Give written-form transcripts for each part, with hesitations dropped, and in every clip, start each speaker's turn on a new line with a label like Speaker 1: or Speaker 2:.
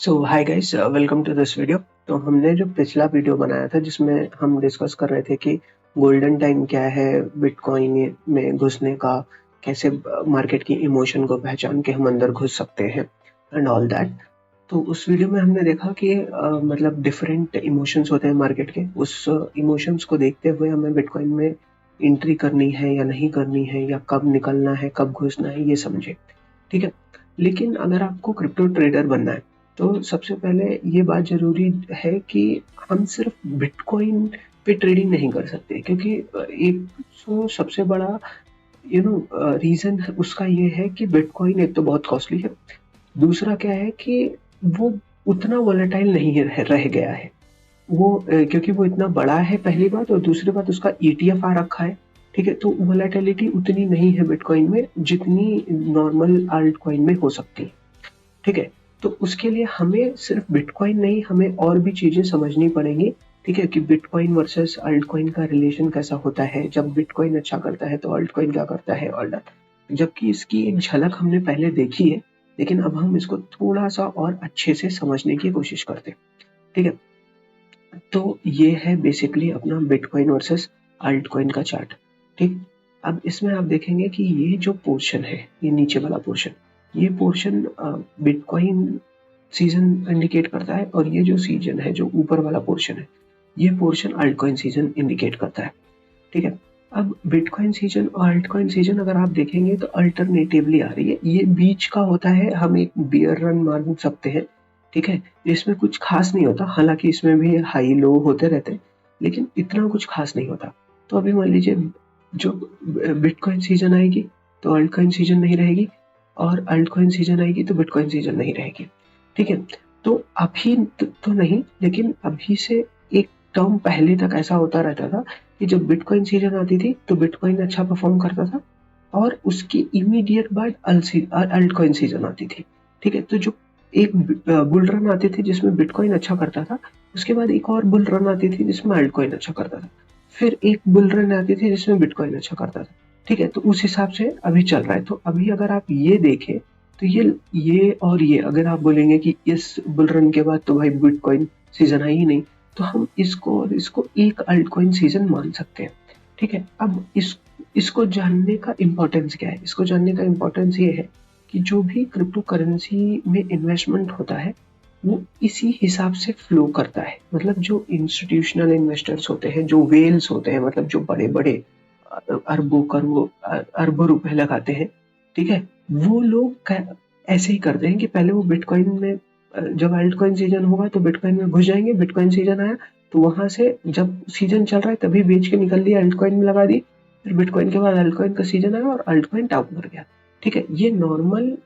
Speaker 1: So hi guys, welcome to this video. तो हमने जो पिछला वीडियो बनाया था जिसमें हम डिस्कस कर रहे थे कि गोल्डन टाइम क्या है, बिटकॉइन में घुसने का, कैसे मार्केट की इमोशन को पहचान के हम अंदर घुस सकते हैं एंड ऑल दैट। तो उस वीडियो में हमने देखा कि मतलब डिफरेंट इमोशंस होते हैं मार्केट के। उस इमोशंस को देखते हुए हमें बिटकॉइन में एंट्री करनी है या नहीं करनी है, या कब निकलना है कब घुसना है, ये समझे। ठीक है। लेकिन अगर आपको क्रिप्टो ट्रेडर बनना है तो सबसे पहले ये बात ज़रूरी है कि हम सिर्फ बिटकॉइन पे ट्रेडिंग नहीं कर सकते, क्योंकि एक तो सबसे बड़ा रीज़न उसका ये है कि बिटकॉइन एक तो बहुत कॉस्टली है। दूसरा क्या है कि वो उतना वोलेटाइल नहीं रह गया है। वो क्योंकि वो इतना बड़ा है, पहली बात, और दूसरी बात उसका ईटीएफ आ रखा है। ठीक है, तो वोलेटिलिटी उतनी नहीं है बिटकॉइन में जितनी नॉर्मल आल्ट कॉइन में हो सकती है। ठीक है। तो उसके लिए हमें सिर्फ बिटकॉइन नहीं, हमें और भी चीजें समझनी पड़ेंगी। ठीक है, कि बिटकॉइन वर्सेस अल्ट कॉइन का रिलेशन कैसा होता है, जब बिटकॉइन अच्छा करता है तो अल्ट कॉइन क्या करता है, ऑल दैट। जबकि इसकी एक झलक हमने पहले देखी है, लेकिन अब हम इसको थोड़ा सा और अच्छे से समझने की कोशिश करते हैं। ठीक है। तो ये है बेसिकली अपना बिटकॉइन वर्सेस अल्ट कॉइन का चार्ट। ठीक। अब इसमें आप देखेंगे कि ये जो पोर्शन है, ये नीचे वाला पोर्शन, ये पोर्शन बिटकॉइन सीजन इंडिकेट करता है, और ये जो सीजन है, जो ऊपर वाला पोर्शन है, ये पोर्शन अल्टकॉइन सीजन इंडिकेट करता है। ठीक है। अब बिटकॉइन सीजन और अल्टकॉइन सीजन अगर आप देखेंगे तो अल्टरनेटिवली आ रही है। ये बीच का होता है, हम एक बियर रन मान सकते हैं। ठीक है। इसमें कुछ खास नहीं होता, हालांकि इसमें भी हाई लो होते रहते हैं, लेकिन इतना कुछ खास नहीं होता। तो अभी मान लीजिए, जो बिटकॉइन सीजन आएगी तो अल्टकॉइन सीजन नहीं रहेगी, और अल्टकॉइन सीजन आएगी तो बिटकॉइन सीजन नहीं रहेगी। ठीक है। तो अभी तो नहीं, लेकिन अभी से एक टर्म पहले तक ऐसा होता रहता था कि जब बिटकॉइन सीजन आती थी तो बिटकॉइन अच्छा परफॉर्म करता था, और उसकी इमीडिएट बाद अल्टकॉइन सीजन आती थी। ठीक है। तो जो एक बुल रन आते थे जिसमें बिटकॉइन अच्छा करता था, उसके बाद एक और बुल रन आती थी जिसमें अल्टकॉइन अच्छा करता था, फिर एक बुल रन आती थी जिसमें बिटकॉइन अच्छा करता था। ठीक है। तो उस हिसाब से अभी चल रहा है। तो अभी अगर आप ये देखें तो ये और ये अगर आप बोलेंगे कि इस बुल रन के बाद तो भाई बिटकॉइन सीजन आई ही नहीं, तो हम इसको और इसको एक अल्टकॉइन सीजन मान सकते हैं। ठीक है। अब इसको जानने का इम्पोर्टेंस क्या है? इसको जानने का इम्पोर्टेंस ये है कि जो भी क्रिप्टो करेंसी में इन्वेस्टमेंट होता है वो इसी हिसाब से फ्लो करता है। मतलब जो इंस्टीट्यूशनल इन्वेस्टर्स होते हैं, जो वेल्स होते हैं, मतलब जो बड़े बड़े अरबों करोड़ों अरबों रुपए लगाते हैं, ठीक है, वो लोग ऐसे ही करते हैं कि पहले वो बिटकॉइन में, जब अल्टकॉइन सीजन होगा तो बिटकॉइन में घुस जाएंगे। बिटकॉइन सीजन आया तो वहां से जब सीजन चल रहा है तभी बेच के निकल लिया, अल्टकॉइन में लगा दी। फिर बिटकॉइन के बाद अल्टकॉइन का सीजन आया और अल्टकॉइन टॉप कर गया। ठीक है। ये नॉर्मल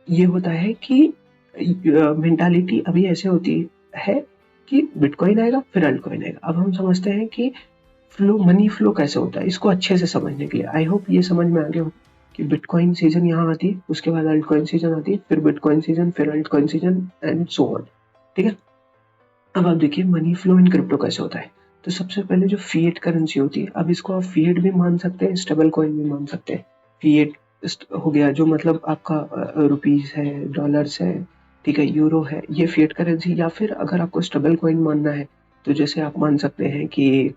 Speaker 1: ये होता है कि मेंटालिटी अभी ऐसे होती है कि बिटकॉइन आएगा फिर अल्टकॉइन आएगा। अब हम समझते हैं कि फ्लो, मनी फ्लो कैसे होता है, इसको अच्छे से समझने के लिए आई होप ये समझ में आ गया हो कि बिटकॉइन सीजन यहाँ आती है, उसके बाद अल्टकॉइन सीजन आती है, फिर बिटकॉइन सीजन, फिर altcoin season and so on. ठीक है। अब आप देखिए मनी फ्लो इन क्रिप्टो कैसे होता है। तो सबसे पहले जो फिएट करेंसी होती है, अब इसको आप फिएट भी मान सकते हैं, स्टेबल कॉइन भी मान सकते हैं। फिएट हो गया जो मतलब आपका रुपीज है, डॉलर्स है, ठीक है, यूरो है, ये फिएट करेंसी। या फिर अगर आपको स्टेबल कॉइन मानना है तो जैसे आप मान सकते हैं कि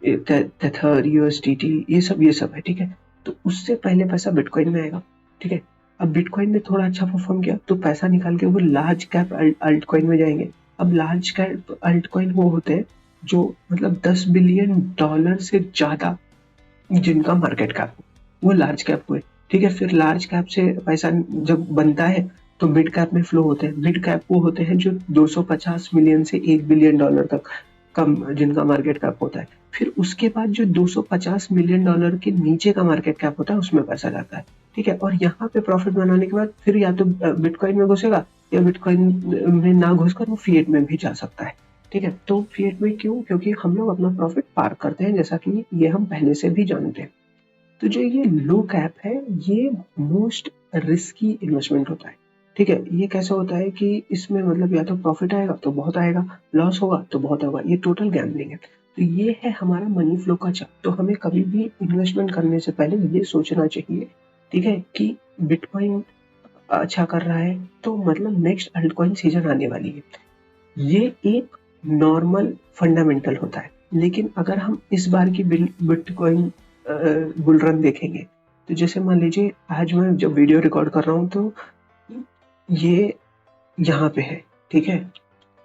Speaker 1: टेथर, यूएसडीटी, ये सब है। ठीक है। तो उससे पहले पैसा बिटकॉइन में आएगा। ठीक है। अब बिटकॉइन ने थोड़ा अच्छा परफॉर्म किया तो पैसा निकाल के वो लार्ज कैप अल्ट कॉइन में जाएंगे। अब लार्ज कैप अल्ट कॉइन वो होते हैं जो मतलब $10 बिलियन से ज्यादा जिनका मार्केट कैप हो, वो लार्ज कैप हुए। ठीक है। फिर लार्ज कैप से पैसा जब बनता है तो मिड कैप में फ्लो होते हैं। मिड कैप वो होते हैं जो 250 मिलियन से $1 बिलियन तक कम जिनका मार्केट कैप होता है। फिर उसके बाद जो $250 मिलियन के नीचे का मार्केट कैप होता है उसमें पैसा जाता है। ठीक है। और यहाँ पे प्रॉफिट बनाने के बाद फिर या तो बिटकॉइन में घुसेगा, या बिटकॉइन में ना घुसकर वो फिएट में भी जा सकता है। ठीक है। तो फिएट में क्यों? क्योंकि हम लोग अपना प्रॉफिट पार्क करते हैं, जैसा कि ये हम पहले से भी जानते हैं। तो जो ये लो कैप है, ये मोस्ट रिस्की इन्वेस्टमेंट होता है। ठीक है। ये कैसे होता है कि इसमें मतलब या तो प्रॉफिट आएगा तो बहुत आएगा, लॉस होगा तो बहुत होगा, ये टोटल गैम्बलिंग है। तो ये है हमारा मनी फ्लो का चार्ट। तो हमें कभी भी इन्वेस्टमेंट करने से पहले ये सोचना चाहिए, ठीक है, कि बिटकॉइन अच्छा कर रहा है तो मतलब नेक्स्ट अल्टकॉइन सीजन आने वाली है। ये एक नॉर्मल फंडामेंटल होता है। लेकिन अगर हम इस बार की बिटकॉइन बुल रन देखेंगे तो जैसे मान लीजिए आज मैं जब वीडियो रिकॉर्ड कर रहा हूँ तो ये यहाँ पे है, ठीक है,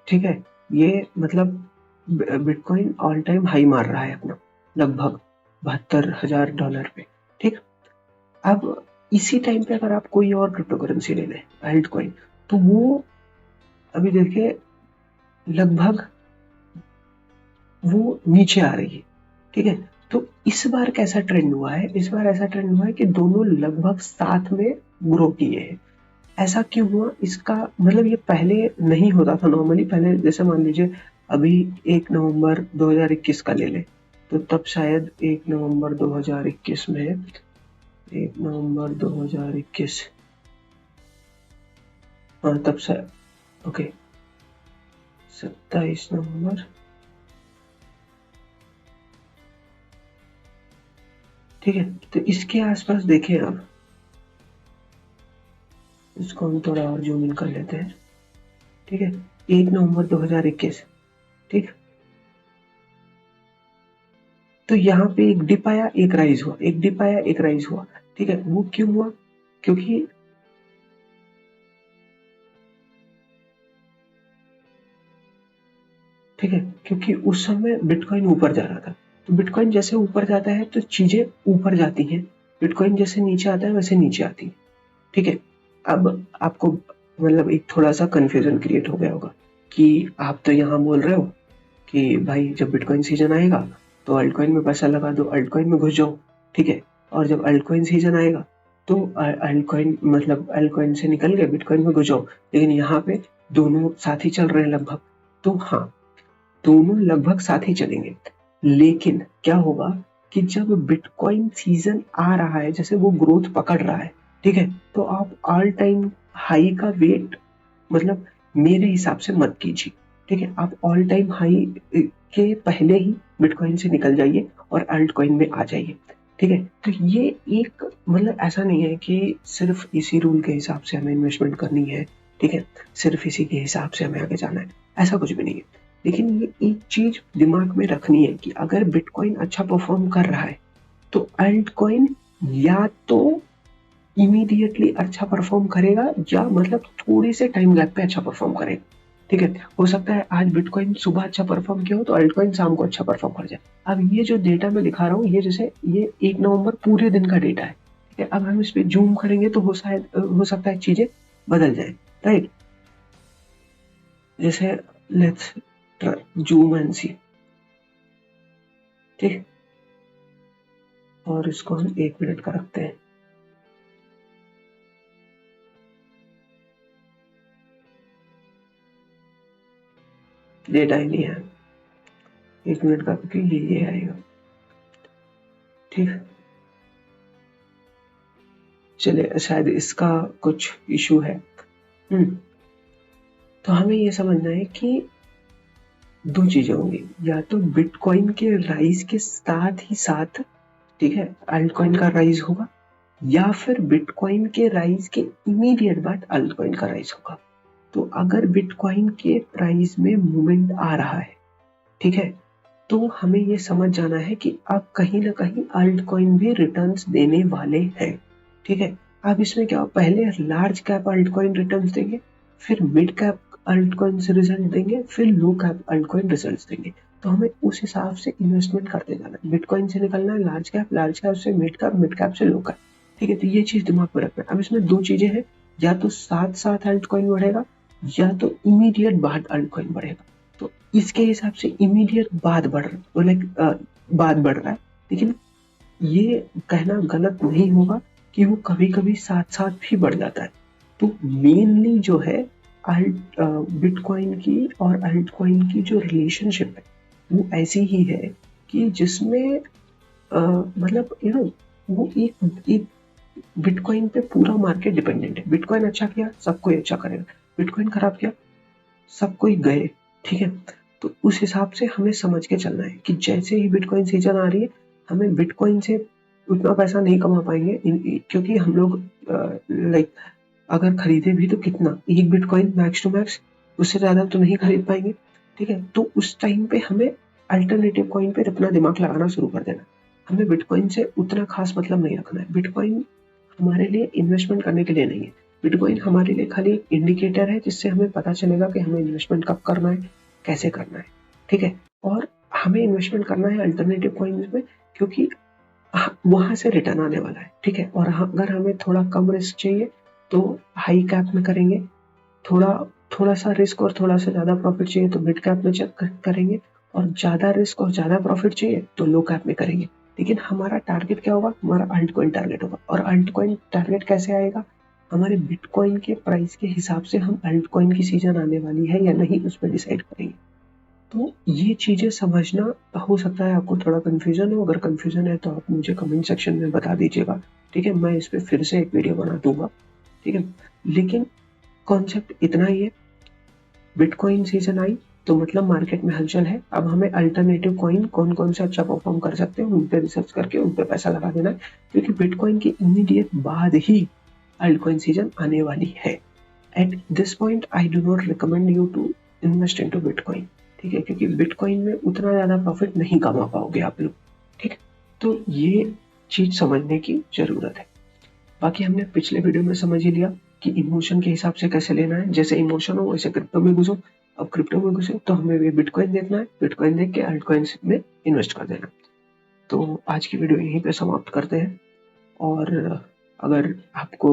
Speaker 1: ठीक है, ये मतलब बिटकॉइन ऑल टाइम हाई मार रहा है अपना, लगभग $72,000 पे, ठीक। अब इसी टाइम पे अगर आप कोई और क्रिप्टो करेंसी ले लें अल्टकॉइन, तो वो अभी देखिए लगभग वो नीचे आ रही है, ठीक है। तो इस बार कैसा ट्रेंड हुआ है, इस बार ऐसा ट्रेंड हुआ है कि दोनों लगभग साथ में ग्रो किए हैं। ऐसा क्यों हुआ, इसका मतलब ये पहले नहीं होता था नॉर्मली। पहले जैसे मान लीजिए अभी 1 नवंबर 2021 का ले लें तो तब शायद 1 नवंबर 2021 में 1 नवंबर 2021, हाँ तब शायद, ओके 27 नवंबर, ठीक है। तो इसके आसपास देखें आप, इसको हम थोड़ा और जूम इन कर लेते हैं, ठीक है। 1 नवंबर 2021, ठीक। तो यहाँ पे एक डिप आया, एक राइज हुआ, एक डिप आया, एक राइज हुआ, ठीक है। वो क्यों हुआ, क्योंकि ठीक है, क्योंकि उस समय बिटकॉइन ऊपर जा रहा था। तो बिटकॉइन जैसे ऊपर जाता है तो चीजें ऊपर जाती हैं, बिटकॉइन जैसे नीचे आता है वैसे नीचे आती है, ठीक है। अब आपको मतलब एक थोड़ा सा कंफ्यूजन क्रिएट हो गया होगा कि आप तो यहाँ बोल रहे हो कि भाई जब बिटकॉइन सीजन आएगा तो अल्टकॉइन में पैसा लगा दो, अल्टकॉइन में घुस जाओ, ठीक है। और जब अल्टकॉइन सीजन आएगा तो अल्टकॉइन मतलब अल्टकॉइन से निकल के बिटकॉइन में घुस जाओ। लेकिन यहाँ पे दोनों साथ ही चल रहे हैं लगभग। तो हाँ, दोनों लगभग साथ ही चलेंगे। लेकिन क्या होगा कि जब बिटकॉइन सीजन आ रहा है, जैसे वो ग्रोथ पकड़ रहा है, ठीक है, तो आप ऑल टाइम हाई का वेट मतलब मेरे हिसाब से मत कीजिए, ठीक है। आप ऑल टाइम हाई के पहले ही बिटकॉइन से निकल जाइए और अल्टकॉइन में आ जाइए, ठीक है। तो ये एक मतलब ऐसा नहीं है कि सिर्फ इसी रूल के हिसाब से हमें इन्वेस्टमेंट करनी है, ठीक है, सिर्फ इसी के हिसाब से हमें आगे जाना है, ऐसा कुछ भी नहीं है। लेकिन ये एक चीज दिमाग में रखनी है कि अगर बिटकॉइन अच्छा परफॉर्म कर रहा है तो अल्टकॉइन या तो इमीडिएटली अच्छा परफॉर्म करेगा या मतलब थोड़े से टाइम गैप पे अच्छा परफॉर्म करेगा, ठीक है। हो सकता है आज बिटकॉइन सुबह अच्छा परफॉर्म किया हो तो अल्टकॉइन शाम को अच्छा परफॉर्म कर जाए। अब ये जो डेटा मैं दिखा रहा हूँ, ये जैसे ये 1 नवंबर पूरे दिन का डेटा है, ठीक है। अब हम इस पे जूम करेंगे तो हो सकता है चीजें बदल जाए, राइट। जैसे लेट्स जूम एंड सी, ठीक। और इसको हम 1 मिनट का रखते हैं, डेटा ही नहीं है 1 मिनट का क्योंकि ये आएगा, ठीक। चलिए शायद इसका कुछ इशू है। तो हमें ये समझना है कि दो चीजें होंगी, या तो बिटकॉइन के राइज के साथ ही साथ, ठीक है, अल्टकॉइन का राइज होगा, या फिर बिटकॉइन के राइज के इमीडिएट बाद अल्टकॉइन का राइज होगा। तो अगर बिटकॉइन के प्राइस में मूवमेंट आ रहा है, ठीक है, तो हमें ये समझ जाना है कि अब कहीं ना कहीं अल्टकॉइन भी रिटर्न्स देने वाले हैं, ठीक है। अब इसमें क्या, पहले लार्ज कैप अल्टकॉइन रिटर्न्स देंगे, फिर मिड कैप अल्टकॉइन से रिजल्ट देंगे, फिर लो कैप अल्टकॉइन रिजल्ट्स देंगे। तो हमें उस हिसाब से इन्वेस्टमेंट करते जाना है। बिटकॉइन से निकलना है लार्ज कैप से मिड कैप से लो कैप, ठीक है। तो ये चीज दिमाग में रखना है। अब इसमें दो चीजें हैं, या तो साथ साथ अल्टकॉइन बढ़ेगा या तो इमीडिएट बाद अल्टकॉइन बढ़ेगा। तो इसके हिसाब से इमीडिएट बाद बढ़ बाद बढ़ रहा है। लेकिन ये कहना गलत नहीं होगा कि वो कभी कभी साथ साथ भी बढ़ जाता है। तो मेनली जो है बिटकॉइन की और अल्टकॉइन की जो रिलेशनशिप है वो ऐसी ही है कि जिसमें मतलब वो एक बिटकॉइन पे पूरा मार्केट डिपेंडेंट है। बिटकॉइन अच्छा किया सब कोई अच्छा करेगा, बिटकॉइन खराब किया सब कोई गए, ठीक है। तो उस हिसाब से हमें समझ के चलना है कि जैसे ही बिटकॉइन सीजन आ रही है हमें बिटकॉइन से उतना पैसा नहीं कमा पाएंगे क्योंकि हम लोग लाइक अगर खरीदे भी तो कितना, 1 बिटकॉइन मैक्स टू मैक्स, उससे ज़्यादा तो नहीं खरीद पाएंगे। ठीक है, तो उस टाइम पे हमें अल्टरनेटिव कॉइन पे अपना दिमाग लगाना शुरू कर देना। हमें बिटकॉइन से उतना खास मतलब नहीं रखना है। बिटकॉइन हमारे लिए इन्वेस्टमेंट करने के लिए नहीं है। बिटकॉइन हमारे लिए खाली इंडिकेटर है जिससे हमें पता चलेगा कि हमें इन्वेस्टमेंट कब करना है, कैसे करना है। ठीक है, और हमें इन्वेस्टमेंट करना है अल्टरनेटिव कॉइन्स में, क्योंकि वहां से रिटर्न आने वाला है। ठीक है, और अगर हमें थोड़ा कम रिस्क चाहिए तो हाई कैप में करेंगे, थोड़ा थोड़ा सा रिस्क और थोड़ा सा ज्यादा प्रॉफिट चाहिए तो मिड कैप में करेंगे, और ज्यादा रिस्क और ज्यादा प्रॉफिट चाहिए तो लो कैप में करेंगे। लेकिन हमारा टारगेट क्या होगा, हमारा अल्ट कॉइन टारगेट होगा। और अल्ट कॉइन टारगेट कैसे आएगा, हमारे बिटकॉइन के प्राइस के हिसाब से हम अल्ट कॉइन की सीजन आने वाली है या नहीं उस पर डिसाइड करेंगे। तो ये चीजें समझना, हो सकता है आपको थोड़ा कंफ्यूजन हो। अगर कंफ्यूजन है तो आप मुझे कमेंट सेक्शन में बता दीजिएगा। ठीक है, मैं इस पे फिर से एक वीडियो बना दूंगा। ठीक है, लेकिन कॉन्सेप्ट इतना ही है, बिटकॉइन सीजन आई तो मतलब मार्केट में हलचल है। अब हमें अल्टरनेटिव कॉइन कौन कौन से अच्छा परफॉर्म कर सकते हैं उन पे रिसर्च करके उन पे पैसा लगा देना है, क्योंकि बिटकॉइन के इमीडिएट बाद ही अल्टकॉइन सीजन आने वाली है। At this point I do not recommend you to invest into bitcoin. ठीक है, क्योंकि बिटकॉइन में उतना ज्यादा प्रॉफिट नहीं कमा पाओगे आप लोग। ठीक, तो ये चीज समझने की जरूरत है। बाकी हमने पिछले वीडियो में समझ ही लिया कि इमोशन के हिसाब से कैसे लेना है। जैसे इमोशन हो वैसे क्रिप्टो में घुसो। अब क्रिप्टो में घुसे तो हमें भी बिटकॉइन देखना है, बिटकॉइन देख के अल्टकॉइन में इन्वेस्ट कर देना। तो आज की वीडियो यहीं पे समाप्त करते हैं। और अगर आपको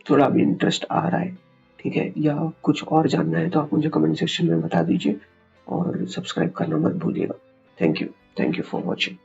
Speaker 1: थोड़ा भी इंटरेस्ट आ रहा है, ठीक है, या कुछ और जानना है तो आप मुझे कमेंट सेक्शन में बता दीजिए और सब्सक्राइब करना मत भूलिएगा। Thank you for watching.